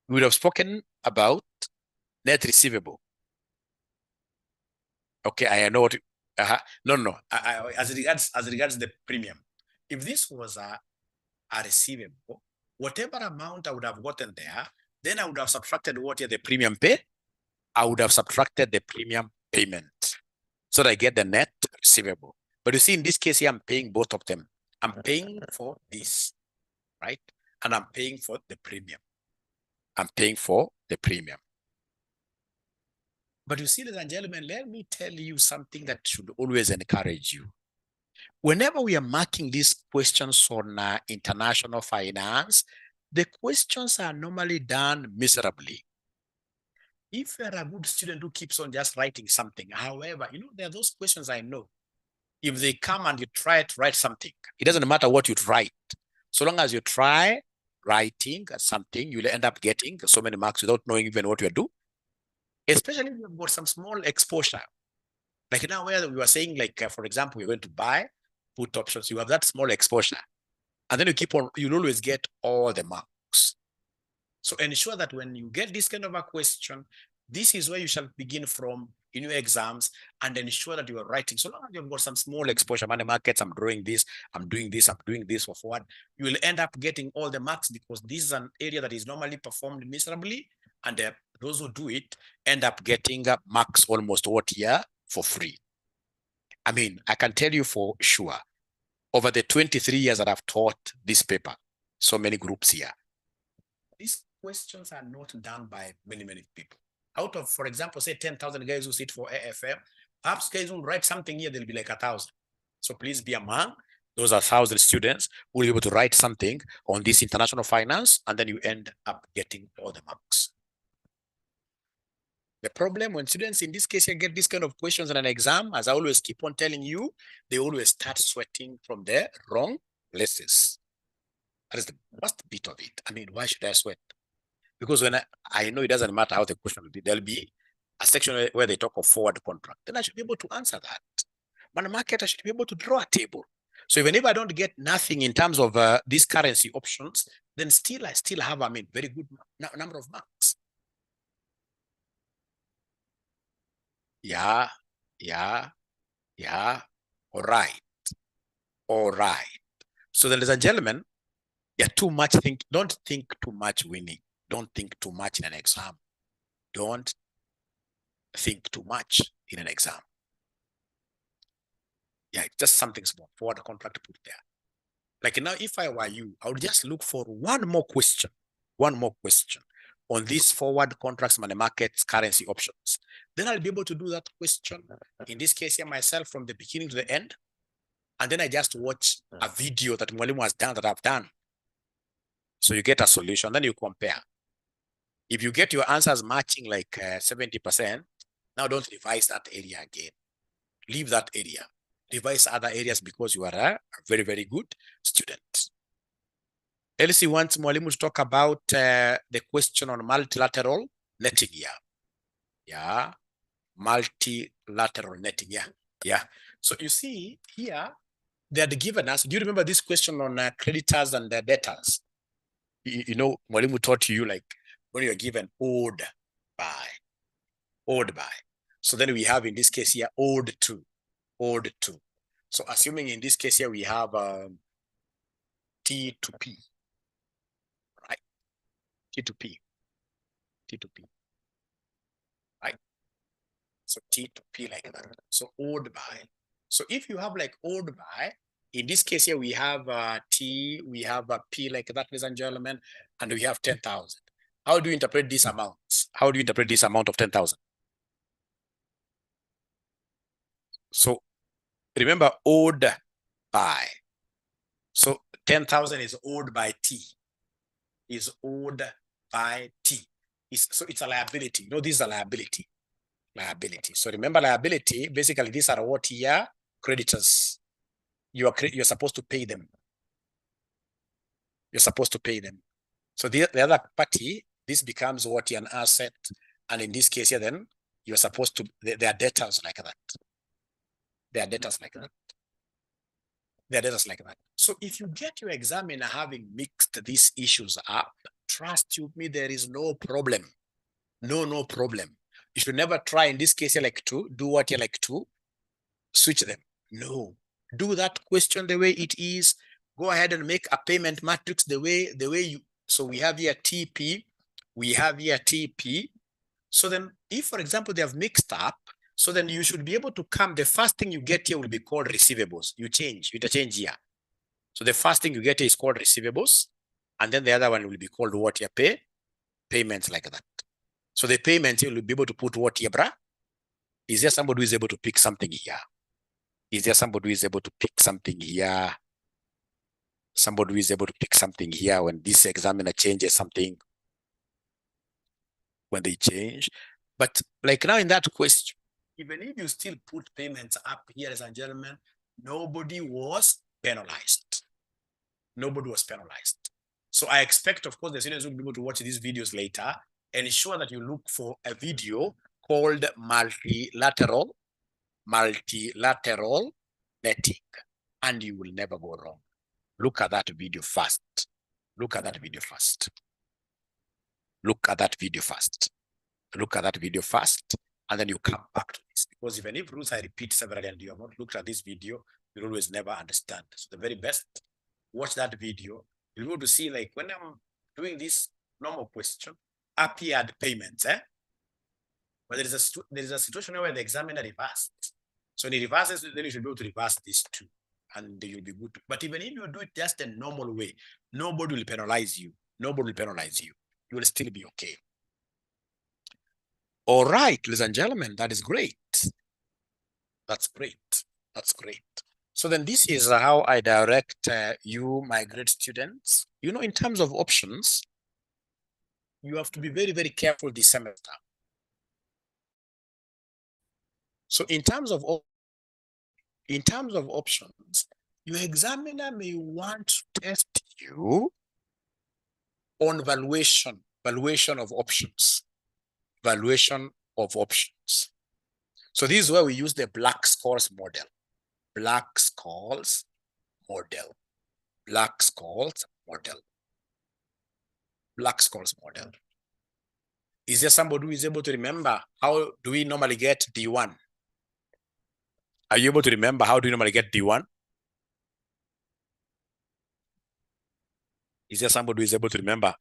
We would have spoken about net receivable. Okay, I know what. No. As regards the premium, if this was a receivable, whatever amount I would have gotten there, then I would have subtracted what the premium pay. I would have subtracted the premium payment, so that I get the net receivable. But you see, in this case here, I'm paying both of them. I'm paying for this, right? And I'm paying for the premium. I'm paying for the premium. But you see, ladies and gentlemen, let me tell you something that should always encourage you. Whenever we are marking these questions on international finance, the questions are normally done miserably. If you're a good student who keeps on just writing something, however, there are those questions I know. If they come and you try to write something, it doesn't matter what you write. So long as you try writing something, you'll end up getting so many marks without knowing even what you do. Especially if you've got some small exposure. Like now where we were saying, like, for example, you're going to buy put options, you have that small exposure. And then you keep on, you'll always get all the marks. So ensure that when you get this kind of a question, this is where you shall begin from in your exams, and ensure that you are writing. So long as you've got some small exposure, money markets, I'm drawing this, I'm doing this, I'm doing this for forward, you will end up getting all the marks, because this is an area that is normally performed miserably, and those who do it end up getting marks almost what year for free. I mean, I can tell you for sure, over the 23 years that I've taught this paper, so many groups here, these questions are not done by many people. Out of, for example, say 10,000 guys who sit for AFM, perhaps guys who write something here, they'll be like 1,000. So please be among those 1,000 students who will be able to write something on this international finance, and then you end up getting all the marks. The problem when students in this case here get these kind of questions in an exam, as I always keep on telling you, they always start sweating from the wrong places. That is the worst bit of it. I mean, why should I sweat? Because when I know it doesn't matter how the question will be, there'll be a section where they talk of forward contract. Then I should be able to answer that. Money market, I should be able to draw a table. So even if I don't get nothing in terms of these currency options, then I still have, very good number of marks. Yeah. All right. So then, ladies and gentlemen, don't think too much winning. Don't think too much in an exam. Don't think too much in an exam. Yeah, just something small, forward contract to put there. Like now, if I were you, I would just look for one more question on these forward contracts, money markets, currency options. Then I'll be able to do that question, in this case here, myself, from the beginning to the end. And then I just watch a video that Mwalimu has done, that I've done. So you get a solution, then you compare. If you get your answers matching like 70%, now don't revise that area again. Leave that area. Revise other areas, because you are a very good student. Elsie wants Mwalimu to talk about the question on multilateral netting here. Yeah, multilateral netting. Yeah. So you see here, they had given us, do you remember this question on creditors and debtors? Mwalimu taught you, like, when you're given owed by. So then we have, in this case here, owed to. So assuming in this case here, we have T to P, right? T to P, right? So T to P like that. So owed by. So if you have like owed by, in this case here, we have T, we have P like that, ladies and gentlemen, and we have 10,000. How do you interpret these amounts? How do you interpret this amount of 10,000? So remember, owed by. So 10,000 is owed by T. Is owed by T. So it's a liability. You know, this is a liability. Liability. So remember, liability, basically these are what here? Creditors. You're supposed to pay them. You're supposed to pay them. So the other party, this becomes what? An asset. And in this case here, then you're supposed to, they are debtors like that. They are debtors like that. They are debtors like that. So if you get your examiner having mixed these issues up, trust you me, there is no problem. No problem. You should never try in this case you like to do what you like to switch them. No, do that question the way it is. Go ahead and make a payment matrix the way you. So we have here TP, we have here TP. So then if, for example, they have mixed up, so then you should be able to come, the first thing you get here will be called receivables. You interchange here. So the first thing you get here is called receivables, and then the other one will be called what you pay, payments like that. So the payment, you'll be able to put what here, brah? Is there somebody who is able to pick something here? Is there somebody who is able to pick something here? Somebody who is able to pick something here when this examiner changes something? When they change. But like now in that question, even if you still put payments up here, ladies and gentlemen, nobody was penalized. Nobody was penalized. So I expect, of course, the students will be able to watch these videos later and ensure that you look for a video called multilateral netting, and you will never go wrong. Look at that video first. Look at that video first. Look at that video first. Look at that video first, and then you come back to this. Because even if rules I repeat several and you have not looked at this video, you'll always never understand. So the very best, watch that video. You'll be able to see, like, when I'm doing this normal question, up here at payments, but there is a situation where the examiner reversed. So when he reverses, then you should be able to reverse this too, and you'll be good. But even if you do it just a normal way, nobody will penalize you. Nobody will penalize you. You will still be okay. All right, ladies and gentlemen, that is great. That's great. That's great. So then this is how I direct you, my great students. You know, in terms of options, you have to be very, very careful this semester. So in terms of options, your examiner may want to test you on valuation of options. Valuation of options. So this is where we use the Black-Scholes model. Black-Scholes model. Black-Scholes model. Black-Scholes model. Is there somebody who is able to remember how do we normally get D1? Are you able to remember how do we normally get D1? Is there somebody who is able to remember?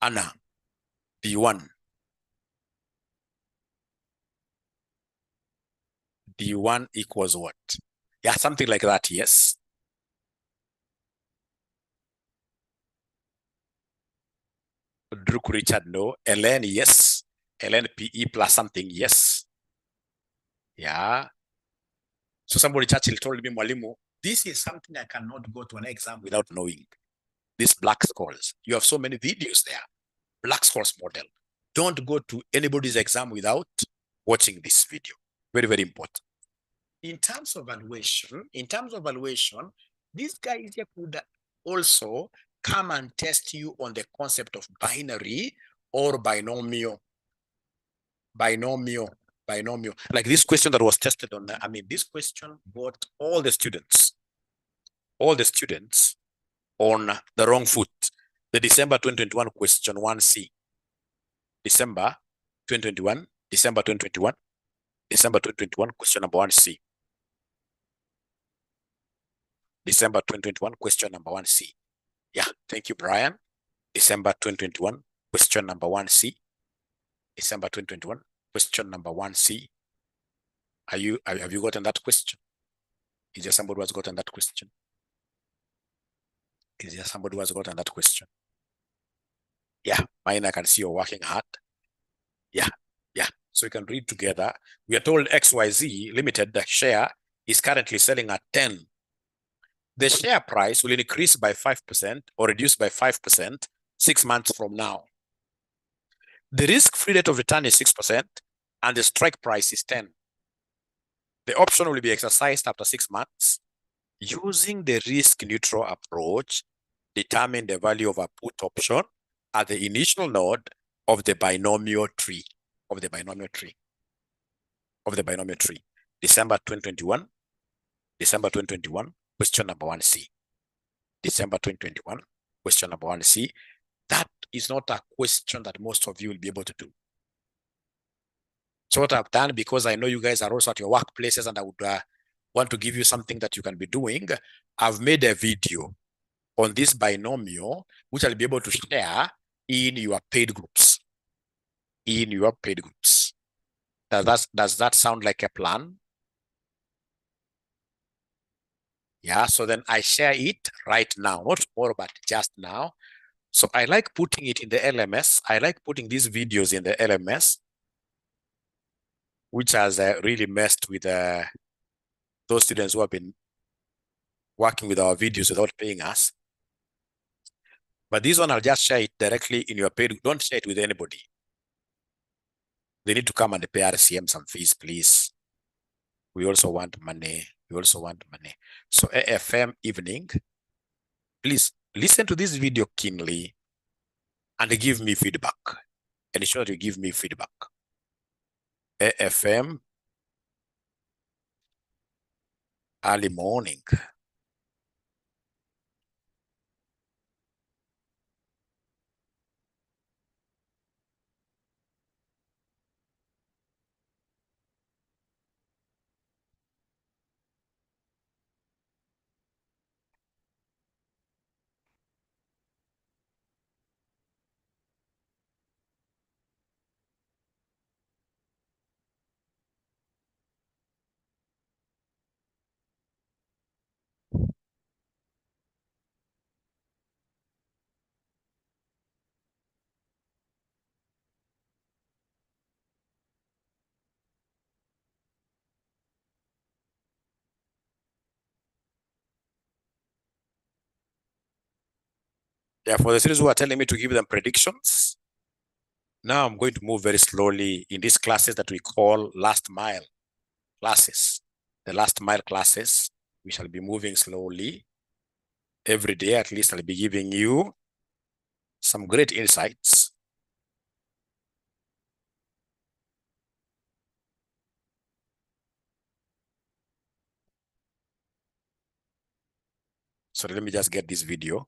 Anna, D1. D1 equals what? Yeah, something like that, yes. Druk Richard, no. Ellen, yes. Ellen PE plus something, yes. Yeah. So somebody Churchill told me, Mwalimu, this is something I cannot go to an exam without knowing. This Black-Scholes. You have so many videos there. Black-Scholes model. Don't go to anybody's exam without watching this video. Very, very important. In terms of valuation, this guy here could also come and test you on the concept of binary or binomial. Binomial. Like this question that was tested on, this question got all the students on the wrong foot. The December 2021 question 1C. December 2021 question number 1C. December 2021 question number 1C. Yeah, thank you, Brian. December 2021 question number 1C. December 2021 question number 1C. Have you gotten that question? Is there somebody who has gotten that question? Is there somebody who has gotten that question? Yeah, mine, I can see you're working hard. Yeah, yeah. So we can read together. We are told XYZ Limited, the share, is currently selling at 10. The share price will increase by 5% or reduce by 5% 6 months from now. The risk-free rate of return is 6% and the strike price is 10. The option will be exercised after 6 months. Using the risk-neutral approach, determine the value of a put option at the initial node of the binomial tree. December 2021, question number 1C. December 2021, question number 1C. That is not a question that most of you will be able to do. So what I've done, because I know you guys are also at your workplaces and I would want to give you something that you can be doing, I've made a video on this binomial, which I'll be able to share in your paid groups. Does that sound like a plan? Yeah, so then I share it right now, not tomorrow, but just now. So I like putting it in the LMS. I like putting these videos in the LMS, which has really messed with those students who have been working with our videos without paying us. But this one, I'll just share it directly in your paid. Don't share it with anybody. They need to come and pay RCM some fees, please. We also want money. So AFM evening, please listen to this video keenly and give me feedback. And ensure that you give me feedback. AFM early morning. Yeah, for the students who are telling me to give them predictions, now I'm going to move very slowly in these classes that we call last mile classes. The last mile classes, we shall be moving slowly. Every day, at least, I'll be giving you some great insights. So let me just get this video.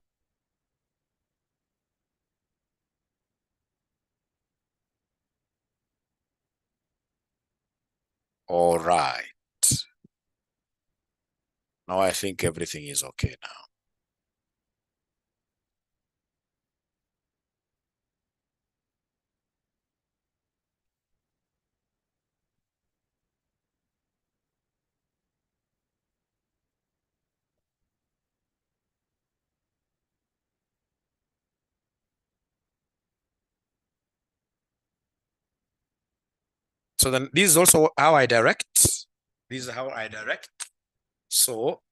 All right. Now I think everything is okay now. So then this is also how I direct. This is how I direct. So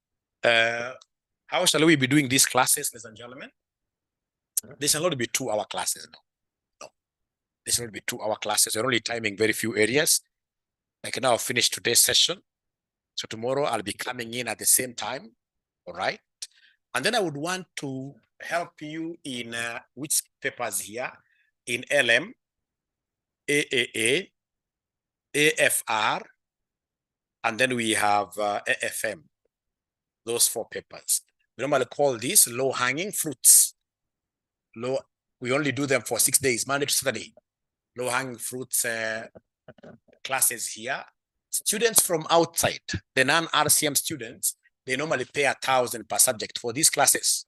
how shall we be doing these classes, ladies and gentlemen? They shall not be 2-hour classes. No. They shall not be 2-hour classes. We're only timing very few areas. Like now I've finished today's session. So tomorrow I'll be coming in at the same time. All right. And then I would want to help you in which papers here? In LM, AAA, AFR, and then we have AFM. Those 4 papers. We normally call these low-hanging fruits. We only do them for 6 days, Monday to Saturday. Low-hanging fruits classes here. Students from outside, the non-RCM students, they normally pay 1,000 per subject for these classes.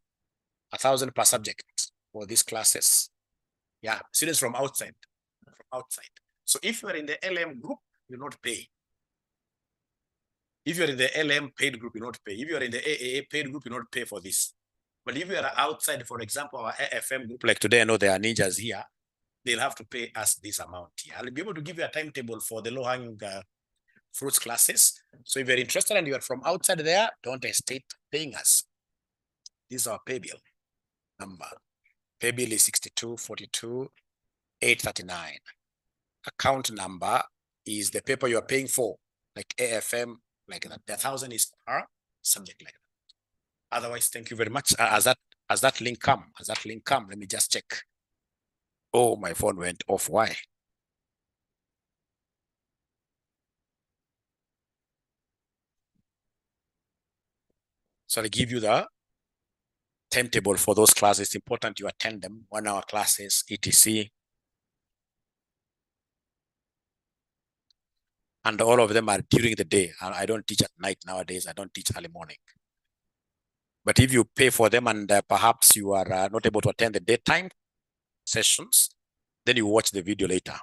1,000 per subject for these classes. Yeah, students from outside. So if you are in the LM group, you not pay. If you're in the LM paid group, you not pay. If you're in the AAA paid group, you not pay for this. But if you are outside, for example, our AFM group, like today, I know there are ninjas here, they'll have to pay us this amount here. I'll be able to give you a timetable for the low-hanging fruits classes. So if you're interested and you're from outside there, don't hesitate paying us. This is our pay bill number. Pay bill is 6242,839. Account number is the paper you are paying for, like AFM, like that. The 1,000 is per subject, like that. Otherwise, thank you very much. Has that link come? Has that link come? Let me just check. Oh, my phone went off. Why? So I'll give you the timetable for those classes. It's important you attend them. 1 hour classes, etc. And all of them are during the day. I don't teach at night nowadays. I don't teach early morning. But if you pay for them and perhaps you are not able to attend the daytime sessions, then you watch the video later.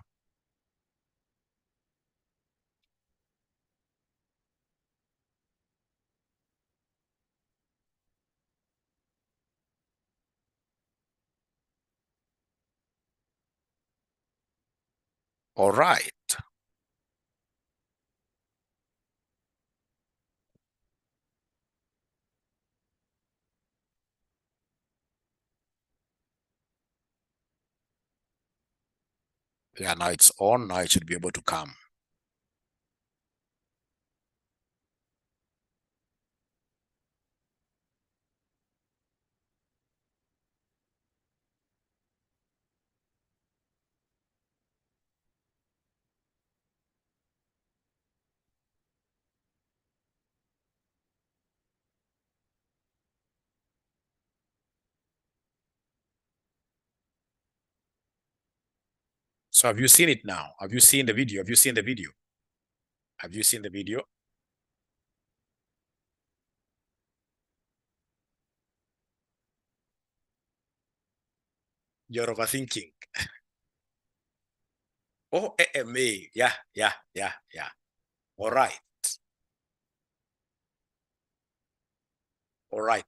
All right. Yeah, now it's on. Now it should be able to come. So have you seen it now? Have you seen the video? Have you seen the video? Have you seen the video? You're overthinking. Oh, AMA. Yeah. All right. All right.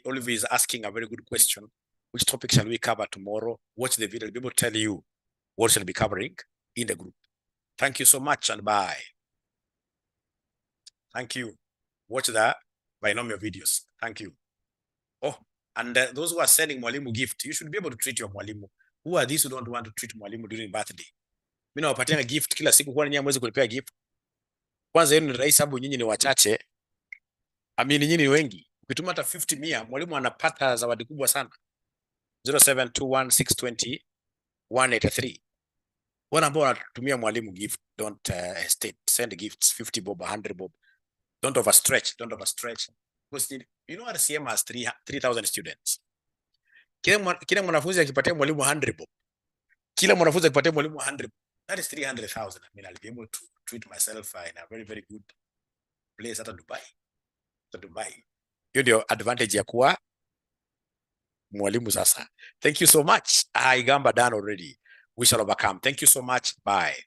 Oliver is asking a very good question. Which topic shall we cover tomorrow? Watch the video. I'll be able to tell you what shall be covering in the group. Thank you so much and bye. Thank you. Watch the binomial videos. Thank you. Oh, and those who are sending mwalimu gift, you should be able to treat your mwalimu. Who are these who don't want to treat mwalimu during birthday? Mimi nawapatia gift kila siku, kwa nini hamwezi kulipia gift? Kwanza yenu ni rahisi, sababu nyinyi ni wachache. Amini nyinyi ni wengi. Ukituma hata 50 mia, mwalimu anapata zawadi kubwa sana. 0721620183. Wale ambao wanatumia mwalimu gift, don't hesitate. Send gifts, 50 bob, 100 bob. Don't overstretch. Because you know RCM has 3,000 students. Kila mwanafunzi akipatia mwalimu 100 bob. Kila mwanafunzi akipatia mwalimu 100 bob. That is 300,000. I mean, I'll be able to treat myself in a very, very good place at Dubai. Hiyo ndio advantage ya kuwa mwalimu sasa. Thank you so much. I gamba done already. We shall overcome. Thank you so much. Bye.